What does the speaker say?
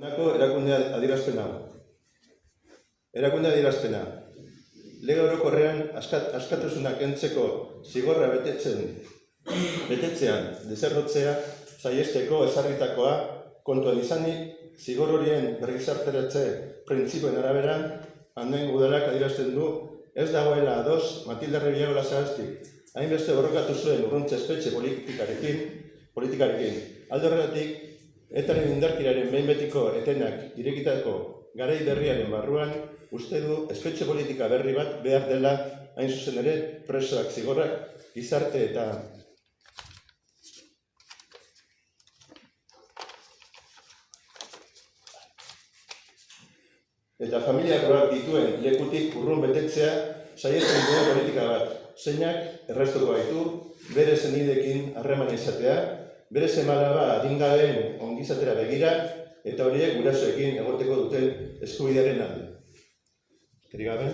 Erakunde adierazpena. Erakunde adierazpena. Lege orokorrean askatasuna kentzeko zigorra betetzean deserrotzea saihesteko ezarritakoa kontuan izanik, zigor horien bergizarteratze printzipioen arabera, Andoaingo udalak adierazten du ez dagoela ados Matilde Revillago Lasagastik hainbeste borrokatu zuen urruntze espetxe politikarekin. Alde horregatik, etaren indarkeriaren behin betiko etenak irekitako garai berriaren barruan, uste du espetxe politika berri bat behar dela hain zuzen ere presoak zigorrak gizarte eta familiakoak dituen lekutik urrun betetzea saihesten duen politika bat, zeinak erraztuko gaitu bere senideekin harremana izatea, bere seme-alaba adingabeen ongizatera begira eta horiek gurasoekin egoteko duten eskubidearen alde. Besterik gabe.